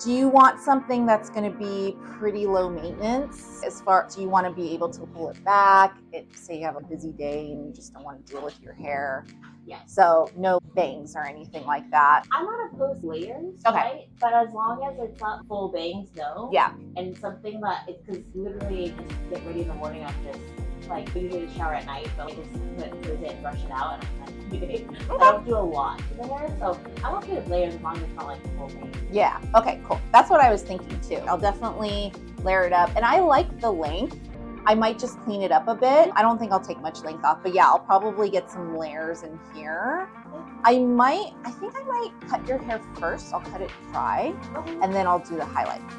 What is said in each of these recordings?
Do you want something that's going to be pretty low maintenance? Do you want to be able to pull it back? Say you have a busy day and you just don't want to deal with your hair. Yes. So no bangs or anything like that. I'm not opposed to layers, Okay. right? But as long as it's not full bangs, no. Yeah. And something that, because literally just get ready in the morning, I'm just like, usually shower at night, but I just put it, brush it out, and I'm like, okay. I don't do a lot to the hair, so I'm okay with layers as long as it's not like full bangs. Yeah. Okay, cool. That's what I was thinking too. I'll definitely layer it up. And I like the length. I might just clean it up a bit. I don't think I'll take much length off, but yeah, I'll probably get some layers in here. I think I might cut your hair first. I'll cut it dry, and then I'll do the highlights.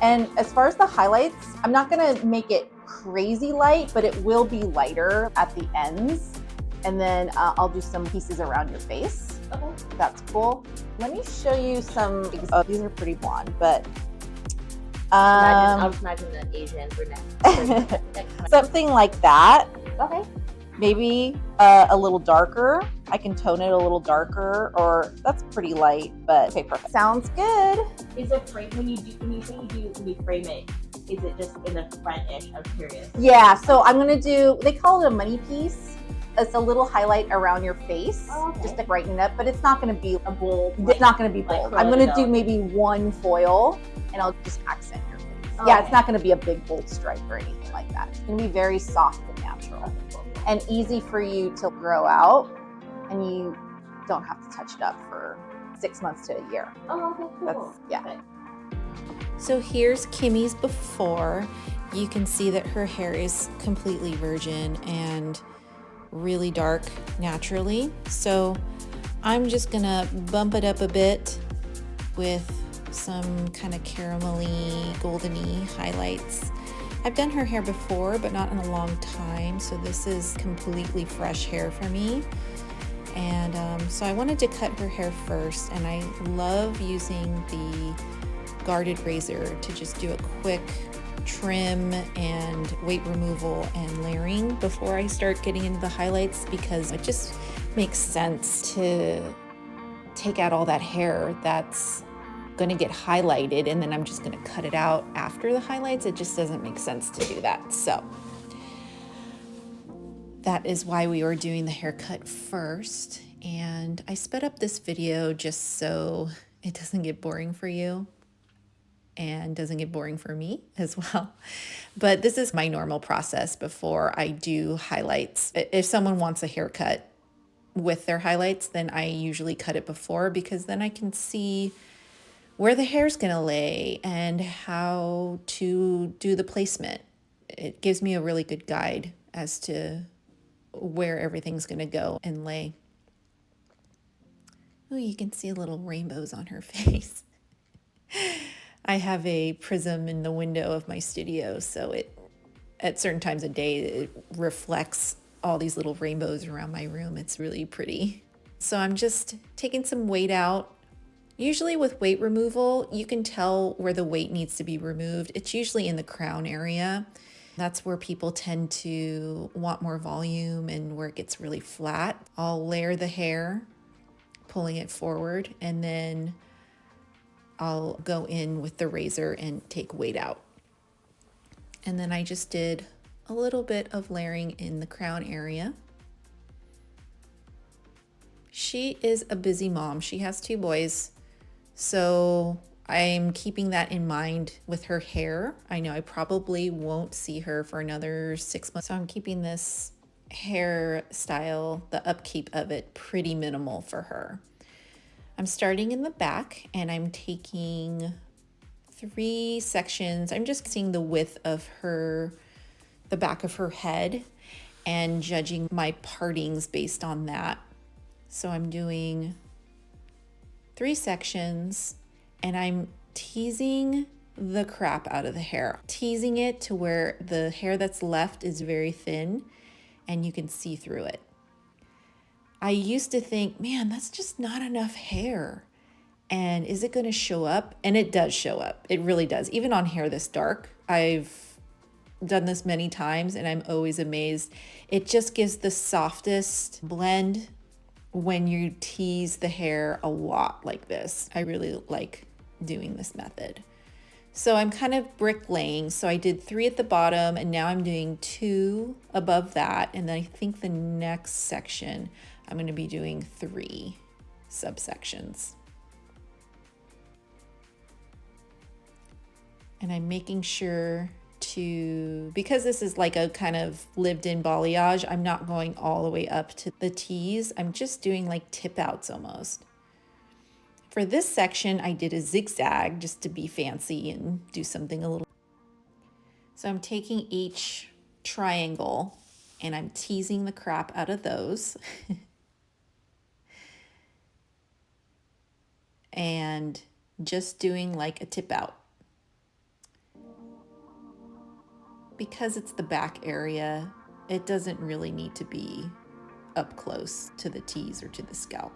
And as far as the highlights, I'm not gonna make it crazy light, but it will be lighter at the ends. And then I'll do some pieces around your face. Okay. That's cool. Let me show you some, these are pretty blonde, but I'll just imagine the Asian brunette. something like that. Okay. Maybe a little darker. I can tone it a little darker, or that's pretty light, but okay, perfect. Sounds good. Is it frame when you frame it? Is it just in the front-ish? I'm curious. Yeah, so I'm gonna do, they call it a money piece. It's a little highlight around your face, just to brighten it up, but it's not gonna be a bold. It's not gonna be bold. I'm gonna do maybe one foil, and I'll just accent your face. Yeah, it's not gonna be a big bold stripe or anything like that. It's gonna be very soft and natural, and easy for you to grow out, and you don't have to touch it up for 6 months to a year. Oh, okay, cool. Yeah. Okay. So here's Kimmy's before. You can see that her hair is completely virgin and really dark naturally. So I'm just gonna bump it up a bit with some kind of caramelly, goldeny highlights. I've done her hair before, but not in a long time, so this is completely fresh hair for me. And so I wanted to cut her hair first, and I love using the guarded razor to just do a quick trim and weight removal and layering before I start getting into the highlights, because it just makes sense to take out all that hair that's going to get highlighted and then I'm just going to cut it out after the highlights. It just doesn't make sense to do that. So that is why we were doing the haircut first. And I sped up this video just so it doesn't get boring for you and doesn't get boring for me as well. But this is my normal process before I do highlights. If someone wants a haircut with their highlights, then I usually cut it before, because then I can see where the hair's gonna lay and how to do the placement. It gives me a really good guide as to where everything's gonna go and lay. Oh, you can see little rainbows on her face. I have a prism in the window of my studio, so it, at certain times of day, it reflects all these little rainbows around my room. It's really pretty. So I'm just taking some weight out. Usually with weight removal, you can tell where the weight needs to be removed. It's usually in the crown area. That's where people tend to want more volume and where it gets really flat. I'll layer the hair, pulling it forward, and then I'll go in with the razor and take weight out. And then I just did a little bit of layering in the crown area. She is a busy mom. She has 2 boys. So I'm keeping that in mind with her hair. I know I probably won't see her for another 6 months. So I'm keeping this hairstyle, the upkeep of it, pretty minimal for her. I'm starting in the back and I'm taking 3 sections. I'm just seeing the width of the back of her head and judging my partings based on that. So I'm doing 3 sections and I'm teasing the crap out of the hair, teasing it to where the hair that's left is very thin and you can see through it. I used to think, man, that's just not enough hair. And is it going to show up? And it does show up. It really does. Even on hair this dark, I've done this many times and I'm always amazed. It just gives the softest blend when you tease the hair a lot like this. I really like doing this method. So I'm kind of bricklaying. So I did 3 at the bottom and now I'm doing 2 above that. And then I think the next section, I'm going to be doing 3 subsections. And I'm making sure to, because this is like a kind of lived in balayage, I'm not going all the way up to the tees. I'm just doing like tip outs almost. For this section, I did a zigzag just to be fancy and do something a little. So I'm taking each triangle and I'm teasing the crap out of those. And just doing like a tip out. Because it's the back area, it doesn't really need to be up close to the tees or to the scalp.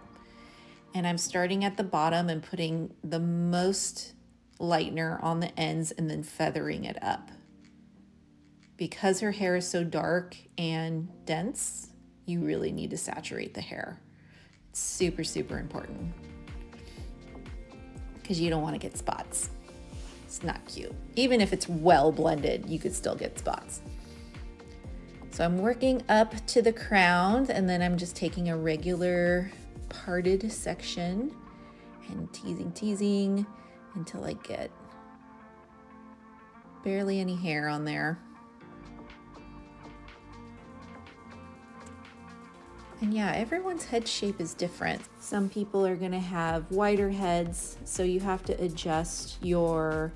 And I'm starting at the bottom and putting the most lightener on the ends and then feathering it up. Because her hair is so dark and dense, you really need to saturate the hair. It's super, super important. Because you don't want to get spots. It's not cute. Even if it's well blended, you could still get spots. So I'm working up to the crown and then I'm just taking a regular parted section and teasing until I get barely any hair on there. And yeah, everyone's head shape is different. Some people are gonna have wider heads, so you have to adjust your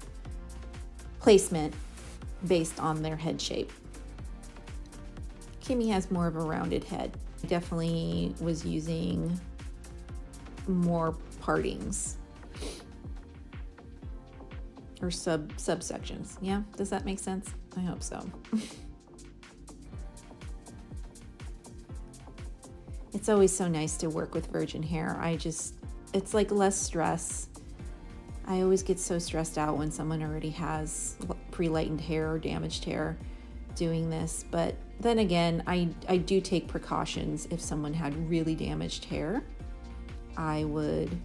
placement based on their head shape. Kimmy has more of a rounded head. I definitely was using more partings or subsections. Yeah, does that make sense? I hope so. It's always so nice to work with virgin hair. It's like less stress. I always get so stressed out when someone already has pre-lightened hair or damaged hair doing this. But then again, I do take precautions. If someone had really damaged hair, I would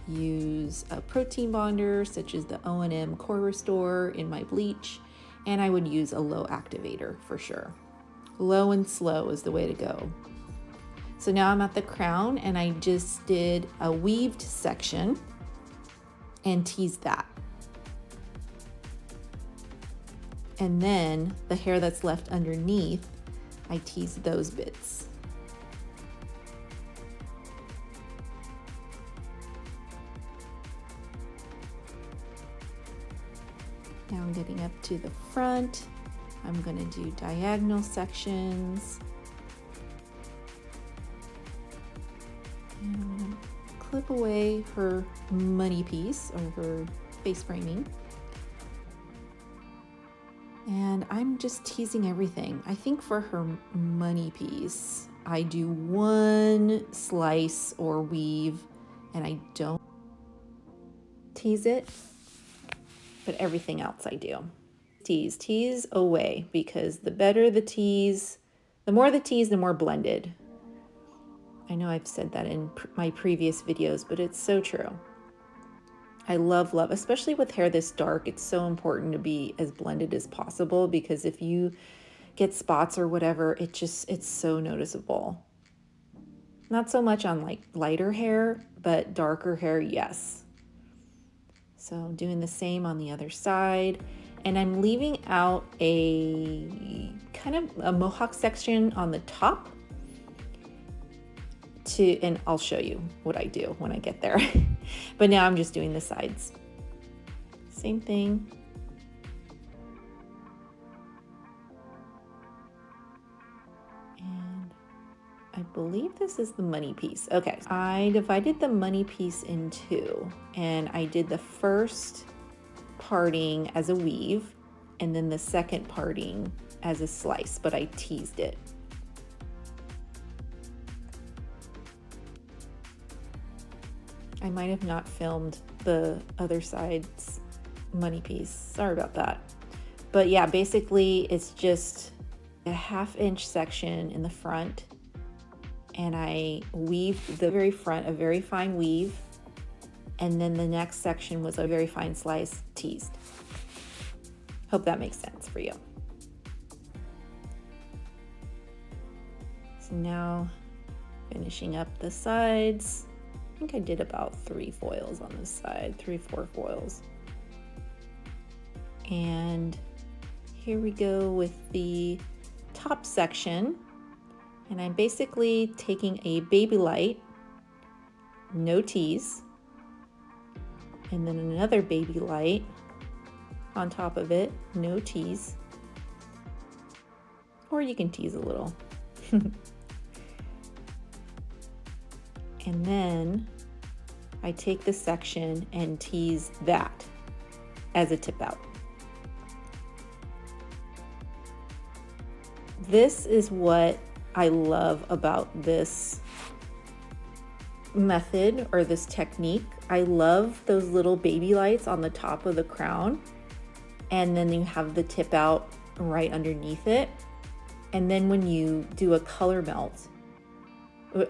use a protein bonder such as the O&M Core Restore in my bleach, and I would use a low activator for sure. Low and slow is the way to go. So now I'm at the crown and I just did a weaved section and teased that. And then the hair that's left underneath, I teased those bits. Now I'm getting up to the front. I'm going to do diagonal sections. And I'm going to clip away her money piece or her face framing. And I'm just teasing everything. I think for her money piece, I do one slice or weave and I don't tease it, but everything else I do. Tease away, because the better the tease, the more the tease, the more blended. I know I've said that in my previous videos, but it's so true. I love, especially with hair this dark, it's so important to be as blended as possible, because if you get spots or whatever, it's so noticeable. Not so much on like lighter hair, but darker hair, yes. So I'm doing the same on the other side, and I'm leaving out a kind of a mohawk section on the top and I'll show you what I do when I get there. But now I'm just doing the sides. Same thing. And I believe this is the money piece. Okay, I divided the money piece in two, and I did the first parting as a weave and then the second parting as a slice, but I teased it. I might have not filmed the other side's money piece. Sorry about that. But yeah, basically it's just a 1/2 inch section in the front, and I weave the very front, a very fine weave, And then the next section was a very fine slice teased. Hope that makes sense for you. So now finishing up the sides. I think I did about 3 foils on this side, 3-4 foils. And here we go with the top section. And I'm basically taking a baby light, no tease, and then another baby light on top of it, no tease. Or you can tease a little. And then I take this section and tease that as a tip out. This is what I love about this method or this technique. I love those little baby lights on the top of the crown, and then you have the tip out right underneath it. And then when you do a color melt,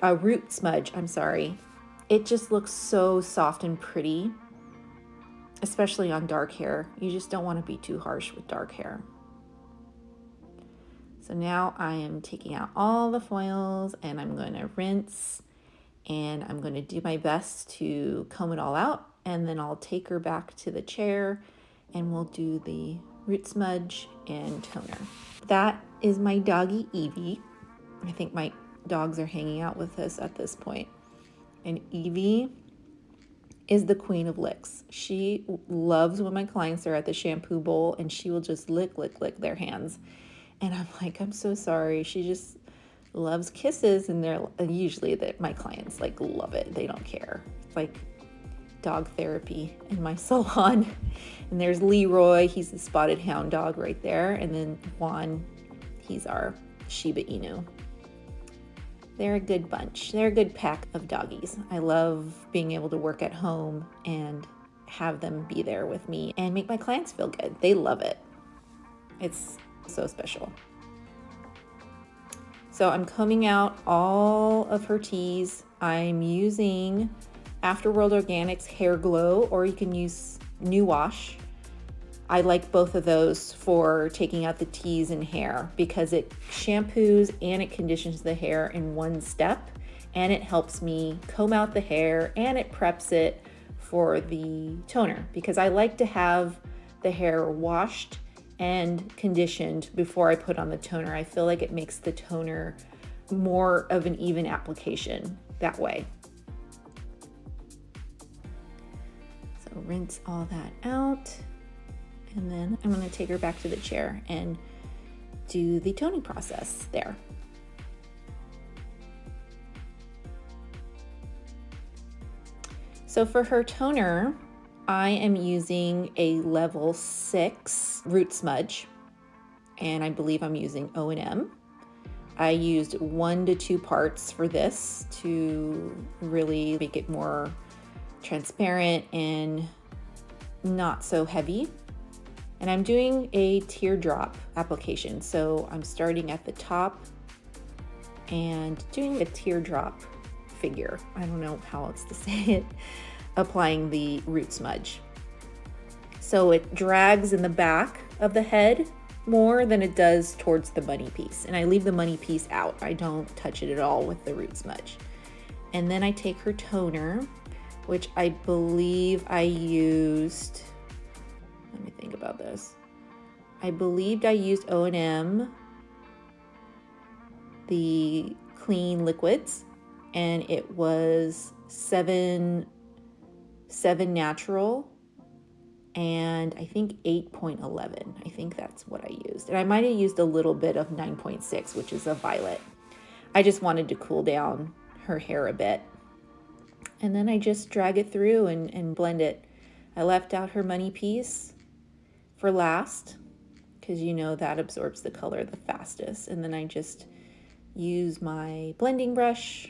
a root smudge, I'm sorry, it just looks so soft and pretty, especially on dark hair. You just don't want to be too harsh with dark hair. So now I am taking out all the foils and I'm going to rinse, and I'm going to do my best to comb it all out, and then I'll take her back to the chair and we'll do the root smudge and toner. That is my doggy Evie. I think my dogs are hanging out with us at this point. And Evie is the queen of licks. She loves when my clients are at the shampoo bowl and she will just lick their hands. And I'm like, I'm so sorry. She just loves kisses, and they're usually that my clients like love it. They don't care. It's like dog therapy in my salon. And there's Leroy, he's the spotted hound dog right there. And then Juan, he's our Shiba Inu. They're a good bunch. They're a good pack of doggies. I love being able to work at home and have them be there with me and make my clients feel good. They love it. It's so special. So I'm combing out all of her teas. I'm using Afterworld Organics Hair Glow, or you can use New Wash. I like both of those for taking out the teas and hair because it shampoos and it conditions the hair in one step, and it helps me comb out the hair and it preps it for the toner because I like to have the hair washed and conditioned before I put on the toner. I feel like it makes the toner more of an even application that way. So rinse all that out. And then I'm going to take her back to the chair and do the toning process there. So for her toner, I am using a level 6 root smudge, and I believe I'm using O&M. I used 1 to 2 parts for this to really make it more transparent and not so heavy. And I'm doing a teardrop application. So I'm starting at the top and doing a teardrop figure. I don't know how else to say it. Applying the root smudge. So it drags in the back of the head more than it does towards the money piece. And I leave the money piece out. I don't touch it at all with the root smudge. And then I take her toner, which I believe I used, let me think about this. I believed I used O&M, the clean liquids, and it was 7 natural, and I think 8.11. I think that's what I used. And I might have used a little bit of 9.6, which is a violet. I just wanted to cool down her hair a bit. And then I just drag it through and blend it. I left out her money piece for last, because you know that absorbs the color the fastest. And then I just use my blending brush.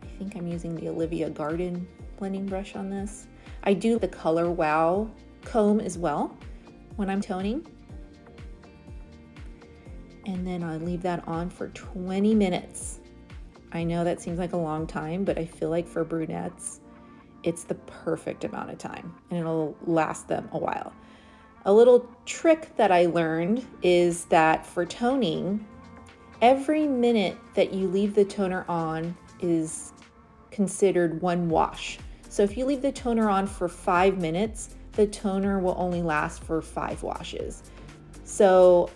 I think I'm using the Olivia Garden blending brush on this. I do the Color Wow comb as well when I'm toning. And then I leave that on for 20 minutes. I know that seems like a long time, but I feel like for brunettes, it's the perfect amount of time and it'll last them a while. A little trick that I learned is that for toning, every minute that you leave the toner on is considered one wash. So if you leave the toner on for 5 minutes, the toner will only last for 5 washes. So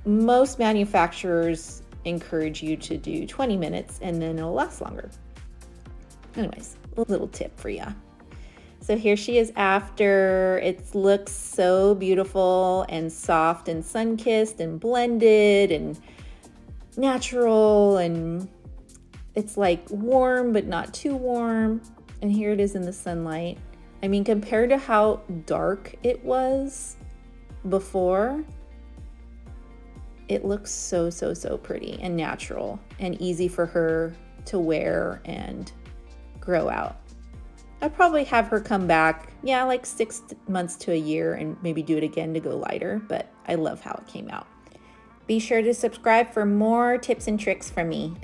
most manufacturers encourage you to do 20 minutes and then it'll last longer. Anyways, a little tip for you. So here she is after. It looks so beautiful and soft and sun-kissed and blended and natural, and it's like warm but not too warm. And here it is in the sunlight. I mean, compared to how dark it was before, it looks so pretty and natural and easy for her to wear and grow out. I'd probably have her come back, like 6 months to a year and maybe do it again to go lighter, but I love how it came out. Be sure to subscribe for more tips and tricks from me.